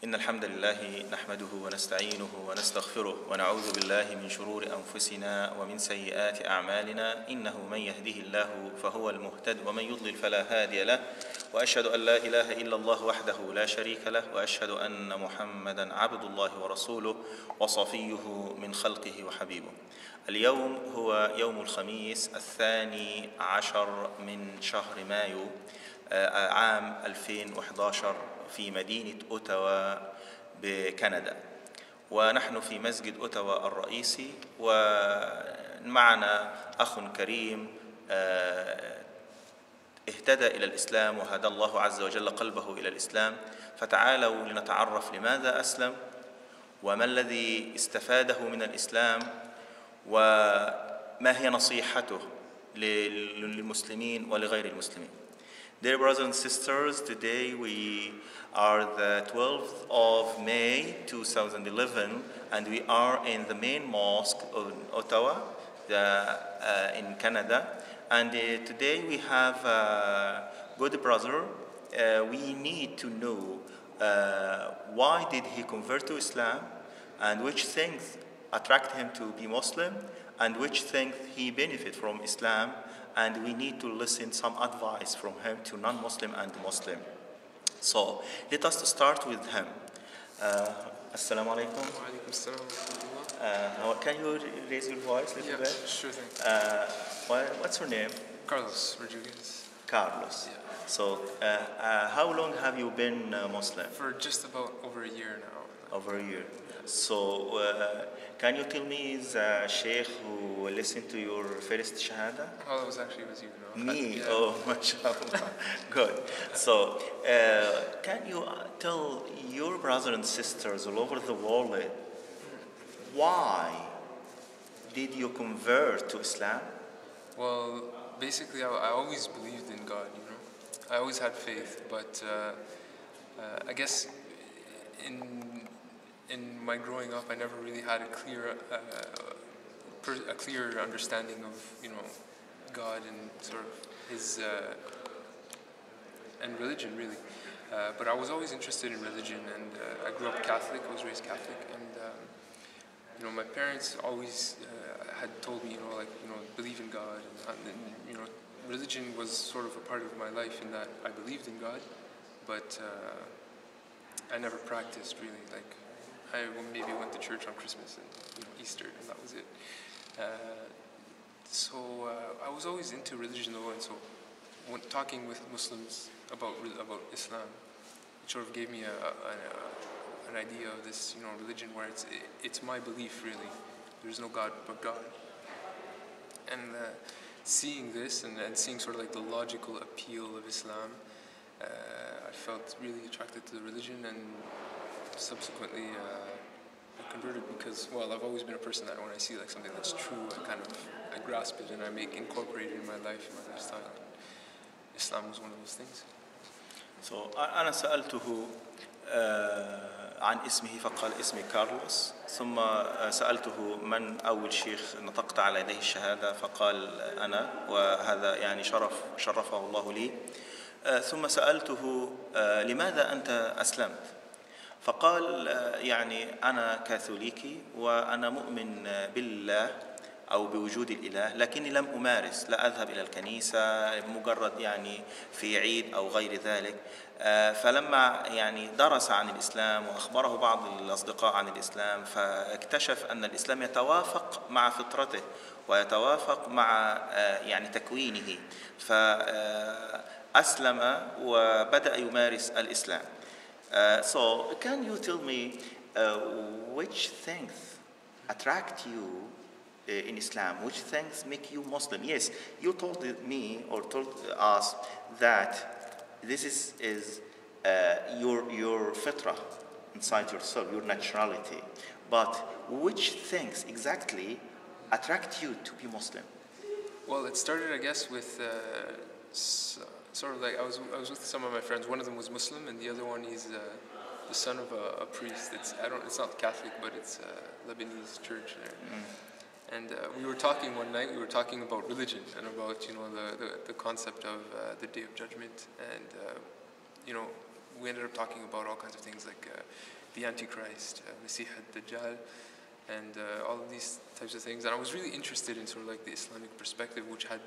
إن الحمد لله نحمده ونستعينه ونستغفره ونعوذ بالله من شرور أنفسنا ومن سيئات أعمالنا إنه من يهده الله فهو المهتد ومن يضلل فلا هادي له وأشهد أن لا إله إلا الله وحده لا شريك له وأشهد أن محمدا عبد الله ورسوله وصفيه من خلقه وحبيبه. اليوم هو يوم الخميس 12 من شهر مايو عام 2011 في مدينة أوتاوا بكندا، ونحن في مسجد أوتاوا الرئيسي، ومعنا أخ كريم اهتدى إلى الإسلام وهدى الله عز وجل قلبه إلى الإسلام. فتعالوا لنتعرف لماذا أسلم وما الذي استفاده من الإسلام وما هي نصيحته للمسلمين ولغير المسلمين. Dear brothers and sisters, today we are the 12th of May 2011 and we are in the main mosque of Ottawa in Canada, and today we have a good brother. We need to know why did he convert to Islam and which things attract him to be Muslim and which things he benefit from Islam, and we need to listen some advice from him to non-Muslim and Muslim. So let us start with him. Assalamu alaikum. Wa alaikum assalam wa rahmatullah. Can you raise your voice a little bit? Sure thing. What's your name? Carlos Rodriguez. Carlos. Yeah. So how long have you been Muslim? For just about over a year now. Over a year. So can you tell me the sheikh who listened to your first shahada? Oh, it was actually you. No? Me? Yeah. Oh, mashallah. Good. So can you tell your brothers and sisters all over the world why did you convert to Islam? Well, basically, I always believed in God, you know. I always had faith, but I guess in my growing up, I never really had a clear understanding of, you know, God and sort of his and religion, really. But I was always interested in religion, and I grew up Catholic. I was raised Catholic, and you know, my parents always had told me, you know, like, you know, believe in God, and you know, religion was sort of a part of my life in that I believed in God, but I never practiced really. Like, I maybe went to church on Christmas and, you know, Easter, and that was it. So I was always into religion though, and so when talking with Muslims about Islam, it sort of gave me an idea of this, you know, religion where it's my belief really. There's no God but God. And seeing this and seeing sort of like the logical appeal of Islam, I felt really attracted to the religion, and subsequently I converted because, well, I've always been a person that when I see like something that's true, I grasp it and I incorporate it in my life, in my lifestyle. And Islam was one of those things. So أنا سألته عن اسمه فقال اسمي كارلوس، ثم سألته من أول شيخ نطقت على يديه الشهادة فقال أنا، وهذا يعني شرفه الله لي. ثم سألته لماذا أنت أسلمت؟ فقال يعني أنا كاثوليكي وأنا مؤمن بالله أو بوجود الإله، لكني لم أمارس، لا أذهب إلى الكنيسة مجرد يعني في عيد أو غير ذلك. فلما يعني درس عن الإسلام وأخبره بعض الأصدقاء عن الإسلام، فاكتشف أن الإسلام يتوافق مع فطرته ويتوافق مع يعني تكوينه، فأسلم وبدأ يمارس الإسلام. So can you tell me which things attract you in Islam? Which things make you Muslim? Yes, you told me or told us that this is your fitrah inside yourself, your naturality. But which things exactly attract you to be Muslim? Well, it started, I guess, with sort of like I was with some of my friends. One of them was Muslim, and the other one is the son of a priest. It's not Catholic, but it's a Lebanese church there. And we were talking one night. We were talking about religion and about, you know, the concept of the Day of Judgment, and you know, we ended up talking about all kinds of things like the Antichrist, Masih ad-Dajjal, and all of these types of things. And I was really interested in sort of like the Islamic perspective, which had,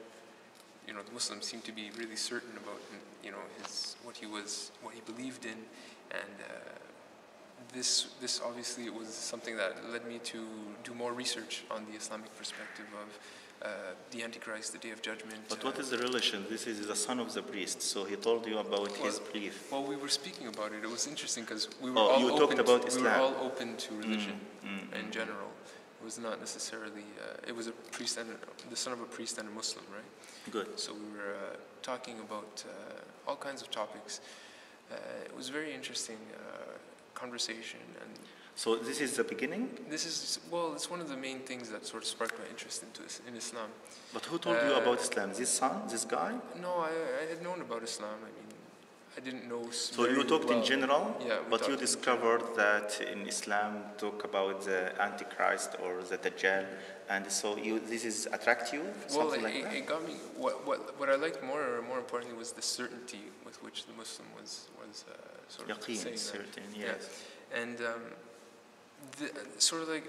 the Muslims seemed to be really certain about, what he believed in, and this obviously was something that led me to do more research on the Islamic perspective of the Antichrist, the Day of Judgment. But what is the relation? This is the son of the priest, so he told you about his belief. Well, we were speaking about it. It was interesting because we were Islam. We were all open to religion in general. It was not necessarily. It was a priest and the son of a priest and a Muslim, right? Good. So we were talking about all kinds of topics. It was very interesting conversation. And so this is the beginning? it's one of the main things that sort of sparked my interest in Islam. But who told you about Islam? This guy? No, I had known about Islam. I mean, I didn't know. So you talked in general? Yeah. But you discovered that in Islam talk about the Antichrist or the Dajjal, and so this is attract you? Well, it got me. What I liked more importantly was the certainty with which the Muslim was sort of Yaqeen, saying certain, that. yes. Yeah. And sort of like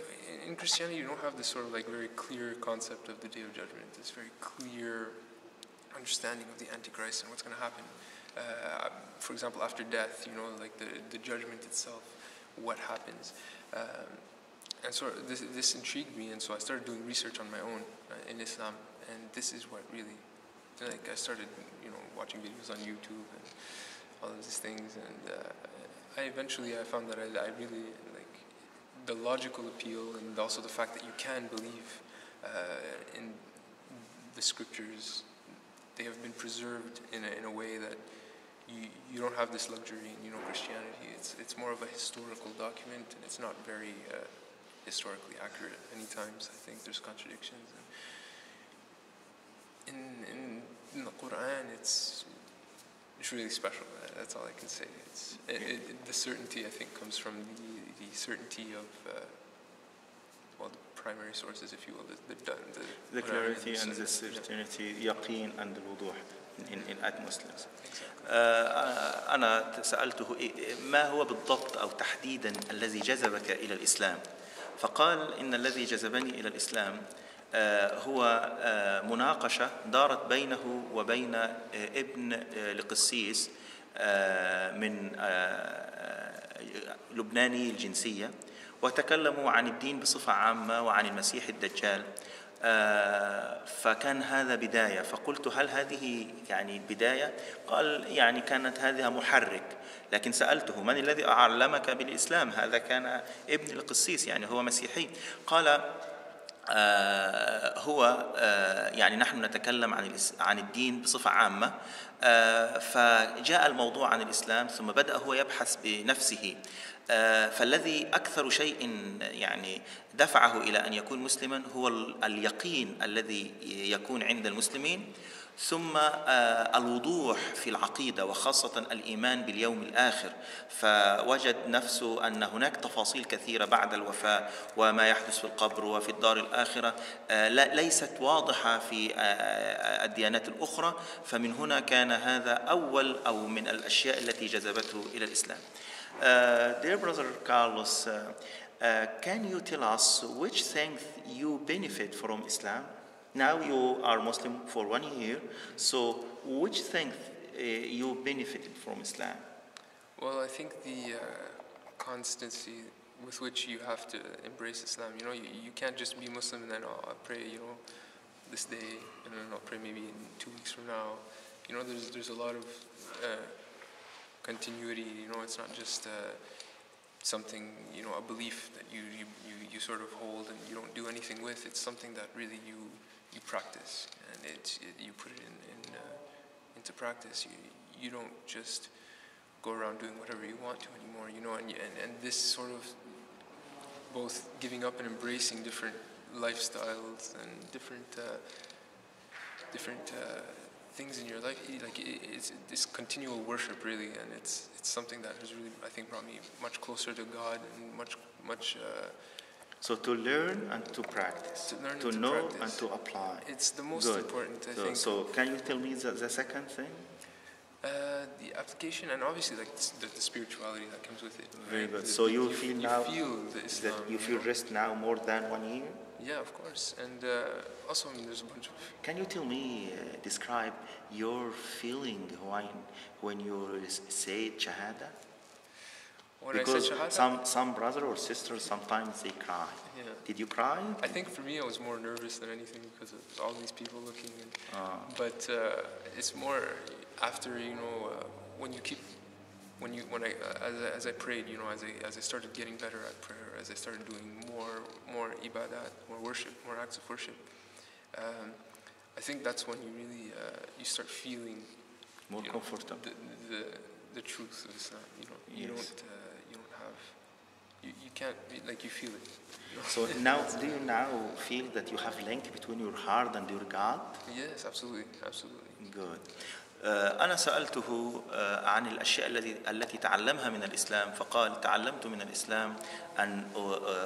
in Christianity, you don't have this sort of like very clear concept of the Day of Judgment. This very clear understanding of the Antichrist and what's going to happen. For example, after death, like the judgment itself, what happens. And so this intrigued me, and so I started doing research on my own in Islam, and this is what really, like, I started, watching videos on YouTube and all of these things, and I found that I really like the logical appeal, and also the fact that you can believe in the scriptures. They have been preserved in a way that you don't have this luxury in Christianity. It's more of a historical document, and it's not very historically accurate. Many times I think there's contradictions. In the Quran, it's really special. That's all I can say. The certainty, I think, comes from the certainty of the primary sources, if you will, the clarity and the certainty, yaqeen and الوضوح in Muslims. أنا سألته ما هو بالضبط أو تحديدا الذي جذبك إلى الإسلام؟ فقال إن الذي جذبني إلى الإسلام هو مناقشة دارت بينه وبين ابن لقسيس من لبناني الجنسية، وتكلموا عن الدين بصفة عامة وعن المسيح الدجال. فكان هذا بداية، فقلت هل هذه يعني بداية؟ قال يعني كانت هذا محرك. لكن سألته من الذي أعلمك بالإسلام؟ هذا كان ابن القسيس، يعني هو مسيحي. قال هو يعني نحن نتكلم عن الدين بصفة عامة، فجاء الموضوع عن الإسلام ثم بدأ هو يبحث بنفسه. فالذي أكثر شيء يعني دفعه إلى أن يكون مسلما هو اليقين الذي يكون عند المسلمين، ثم الوضوح في العقيدة وخاصة الإيمان باليوم الآخر. فوجد نفسه أن هناك تفاصيل كثيرة بعد الوفاة وما يحدث في القبر وفي الدار الآخرة ليست واضحة في الديانات الأخرى، فمن هنا كان هذا أول أو من الأشياء التي جذبته إلى الإسلام. Dear brother Carlos, can you tell us which things you benefit from Islam? Now you are Muslim for 1 year, so which things you benefited from Islam? Well, I think the constancy with which you have to embrace Islam. You can't just be Muslim and then I'll pray, this day, and then I'll pray maybe in 2 weeks from now. There's a lot of continuity. It's not just something, a belief that you sort of hold and you don't do anything with. It's something that really you practice, and you put it into practice. You don't just go around doing whatever you want to anymore. And this sort of both giving up and embracing different lifestyles and different things in your life, like it's this continual worship really, and it's something that has really, I think, brought me much closer to God and much. So to learn and to practice, to know and to apply. It's the most important, I think. So can you tell me the second thing? The application and obviously like the spirituality that comes with it. Very right? good. So you feel now feel the Islam, that you feel rest now more than 1 year? Yeah, of course. And also, I mean, there's a bunch of. Can you tell me, describe your feeling when you say Shahada? When Because I said Shahada, some brother or sister sometimes they cry. yeah. Did you cry? I think for me, I was more nervous than anything because of all these people looking. But it's more after when you keep as I prayed, as I started getting better at prayer, as I started doing more ibadat, more worship, more acts of worship. I think that's when you really you start feeling More comfortable. The truth of Islam. You Yes. don't have you can't like you feel it. So now, do you now feel that you have link between your heart and your God? Yes, absolutely, absolutely. Good. أنا سألته عن الأشياء التي تعلمها من الإسلام، فقال تعلمت من الإسلام أن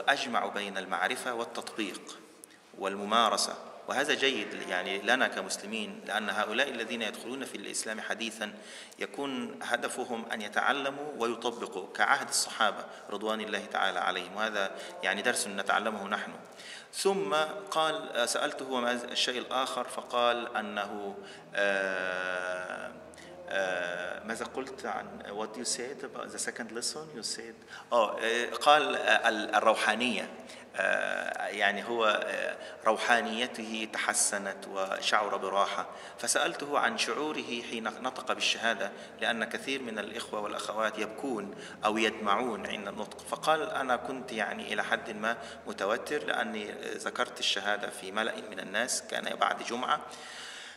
أجمع بين المعرفة والتطبيق والممارسة، وهذا جيد يعني لنا كمسلمين، لأن هؤلاء الذين يدخلون في الإسلام حديثا يكون هدفهم أن يتعلموا ويطبقوا كعهد الصحابة رضوان الله تعالى عليهم، وهذا يعني درس نتعلمه نحن. ثم قال سألته ما الشيء الآخر، فقال أنه ماذا قلت عن what you said about the second lesson you said قال الروحانية، يعني هو روحانيته تحسنت وشعر براحة، فسألته عن شعوره حين نطق بالشهادة، لأن كثير من الإخوة والأخوات يبكون أو يدمعون عند النطق، فقال أنا كنت يعني إلى حد ما متوتر لأني ذكرت الشهادة في ملأ من الناس، كان بعد جمعة،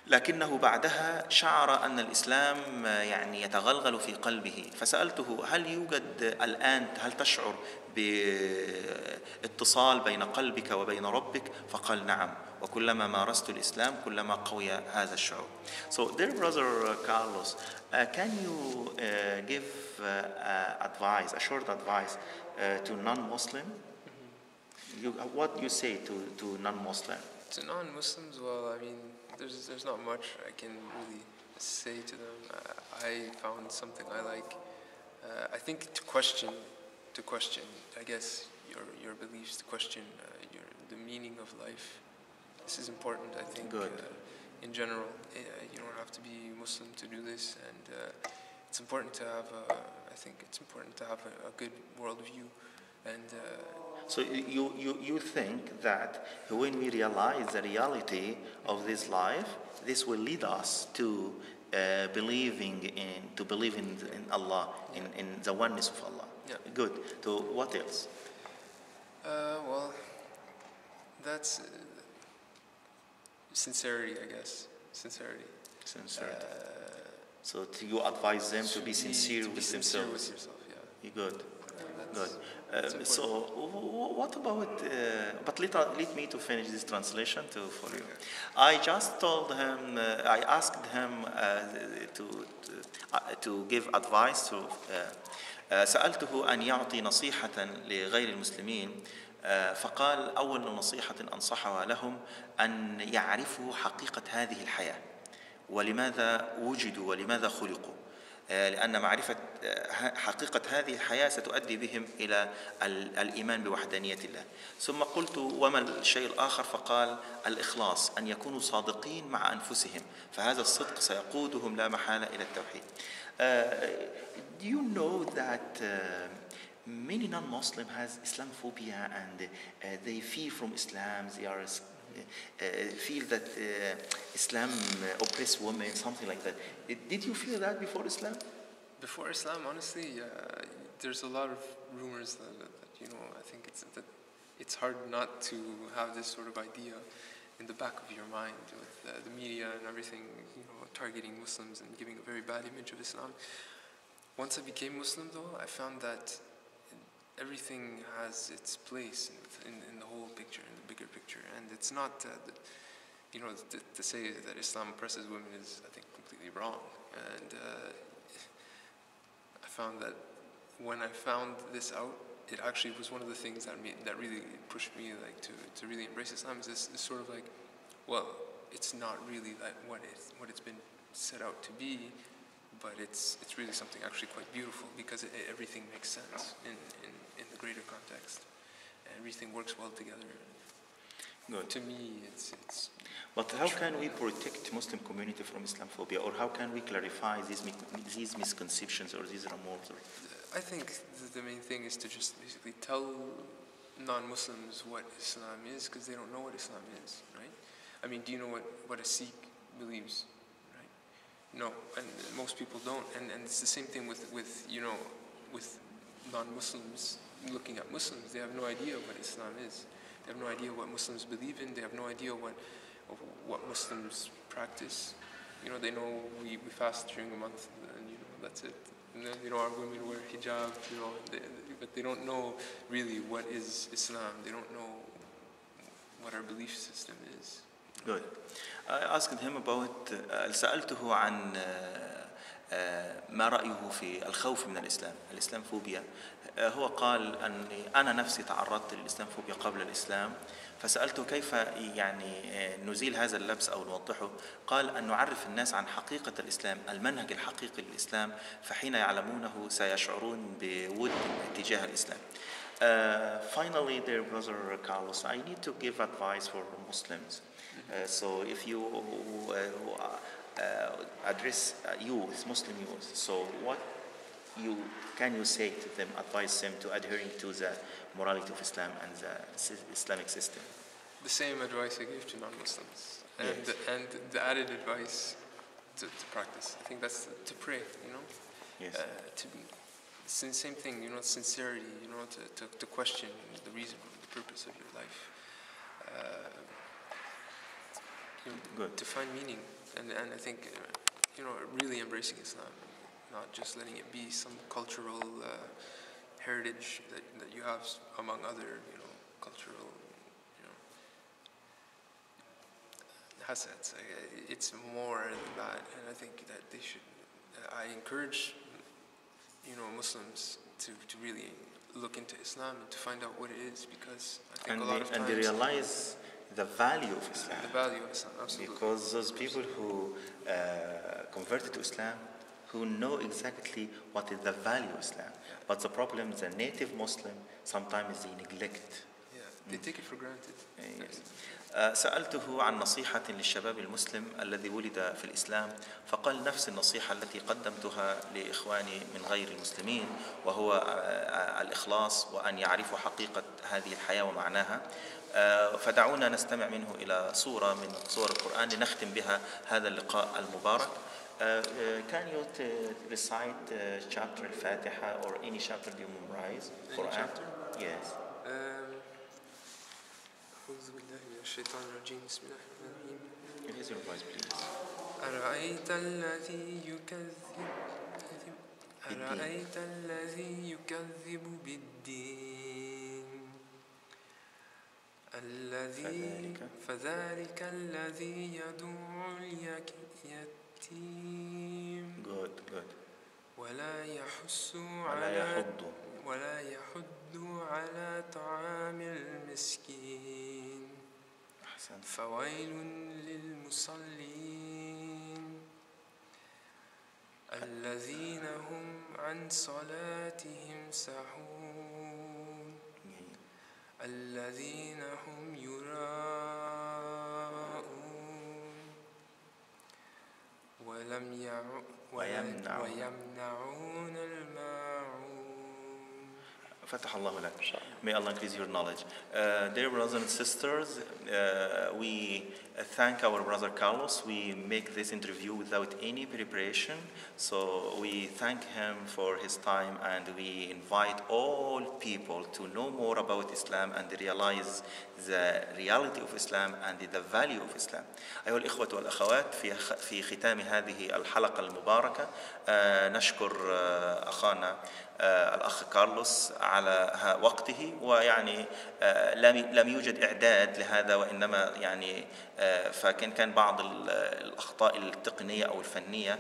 لكنه بعدها شعر أن الإسلام يعني يتغلغل في قلبه، فسألته هل يوجد الآن، هل تشعر باتصال بين قلبك وبين ربك؟ فقال نعم، وكلما مارست الإسلام كلما قوي هذا الشعور. So dear brother Carlos, can you give advice, a short advice to non-Muslim? What you say to non-Muslim? To non-Muslims, well, I mean, there's not much I can really say to them. I found something I like. I think to question, I guess, your beliefs, to question the meaning of life. This is important, I think. Good. In general, you don't have to be Muslim to do this, and it's important to have. I think it's important to have a good worldview, and. So you think that when we realize the reality of this life, this will lead us to believe in Allah, in the oneness of Allah. Yeah. Good. So what else? Well, that's sincerity, I guess. Sincerity. So you advise them to be sincere with themselves. With yourself, yeah. Good. Good. So what about, but let me to finish this translation for you. I just told him, I asked him to give advice to, سألته أن يعطي نصيحة لغير المسلمين، فقال أول نصيحة أنصحها لهم أن يعرفوا حقيقة هذه الحياة ولماذا وجدوا ولماذا خلقوا، لأن معرفة حقيقة هذه الحياة ستؤدي بهم إلى الإيمان بوحدانية الله. ثم قلت وما الشيء الآخر؟ فقال الإخلاص، أن يكونوا صادقين مع أنفسهم، فهذا الصدق سيقودهم لا محالة إلى التوحيد. Do you know that many non-Muslims has Islamophobia and they fear from Islam, they are feel that Islam oppress women, something like that. Did you feel that before Islam? Before Islam, honestly, there's a lot of rumors that I think it's hard not to have this sort of idea in the back of your mind with the media and everything, targeting Muslims and giving a very bad image of Islam. Once I became Muslim, though, I found that everything has its place in the whole picture, in the bigger picture, and it's not, to say that Islam oppresses women is, I think, completely wrong. And I found that when I found this out, it actually was one of the things that really pushed me, like, to really embrace Islam. Is this sort of like, well, it's not really like what it's been set out to be, but it's really something actually quite beautiful because everything makes sense in the greater context. Everything works well together. Good. To me, it's. But how can we protect Muslim community from Islamophobia, or how can we clarify these misconceptions or these rumors? I think the main thing is to just basically tell non-Muslims what Islam is, because they don't know what Islam is, right? I mean, do you know what a Sikh believes, right? No, and most people don't, and it's the same thing with non-Muslims looking at Muslims. They have no idea what Islam is. They have no idea what Muslims believe in. They have no idea what Muslims practice. They know we fast during a month, and that's it. And then, our women wear hijab, but they don't know really what is Islam. They don't know what our belief system is. Good. I asked him about سألته عن ما رأيه في الخوف من الإسلام فوبيا. هو قال أني أنا نفسي تعرضت للإسلام فوبيا قبل الإسلام، فسألته كيف نزيل هذا اللبس أو نوضحه. قال أن نعرف الناس عن حقيقة الإسلام، المنهج الحقيقي للإسلام، فحين يعلمونه سيشعرون بود تجاه الإسلام. Finally, dear brother Carlos, I need to give advice for Muslims. So if you address youth, Muslim youth, so what can you say to them, advise them to adhering to the morality of Islam and the Islamic system? The same advice I gave to non-Muslims, Yes. and the added advice to practice. I think that's to pray. Yes. Same thing. Sincerity. To question the reason, the purpose of your life. Good. To find meaning, and I think really embracing Islam, not just letting it be some cultural heritage that you have among other cultural haseds. It's more than that, and I think that they should. I encourage Muslims to really look into Islam and to find out what it is, because I think a lot of times they realize the value of Islam. The value of Islam, absolutely. Because those people who converted to Islam, who know exactly what is the value of Islam. Yeah. But the problem, the native Muslim, sometimes they neglect. Yeah, they take it for granted. Yes. سألته عن نصيحة للشباب المسلم الذي ولد في الإسلام، فقال نفس النصيحة التي قدمتها لإخواني من غير المسلمين، وهو الإخلاص وأن يعرفوا حقيقة هذه الحياة ومعناها. فدعونا نستمع منه إلى صورة من صور القرآن لنختم بها هذا اللقاء المبارك. Can you recite chapter al-Fatiha or any chapter you memorize? Quran? Chapter? Yes. أعوذ بالله من الشيطان الرجيم. بسم الله الرحمن الرحيم. Raise your voice, please. أرأيت الذي يكذب بالدين فذلك الذي يدعو اليتيم. Good. ولا يحض على طعام المسكين. أحسنت. فويل للمصلين الذين هم عن صلاتهم ساهون الذين هم يراءون ويمنعون الماعون. فتح الله لك. May Allah increase your knowledge. Dear brothers and sisters, we thank our brother Carlos. We make this interview without any preparation. So we thank him for his time, and we invite all people to know more about Islam and realize the reality of Islam and the value of Islam. أيها الإخوة والأخوات، في ختام هذه الحلقة المباركة نشكر أخانا الأخ كارلوس على وقته، ويعني لم يوجد إعداد لهذا، وإنما يعني كان بعض الأخطاء التقنية أو الفنية،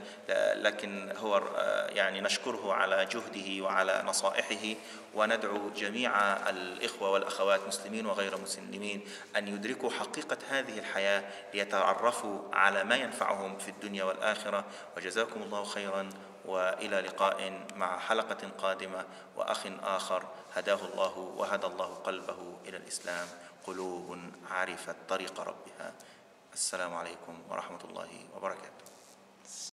لكن هو يعني نشكره على جهده وعلى نصائحه، وندعو جميع الإخوة والأخوات مسلمين وغير مسلمين أن يدركوا حقيقة هذه الحياة ليتعرفوا على ما ينفعهم في الدنيا والآخرة. وجزاكم الله خيرا، وإلى لقاء مع حلقة قادمة وأخ آخر هداه الله وهدى الله قلبه إلى الإسلام، قلوب عرفت طريق ربها. السلام عليكم ورحمة الله وبركاته.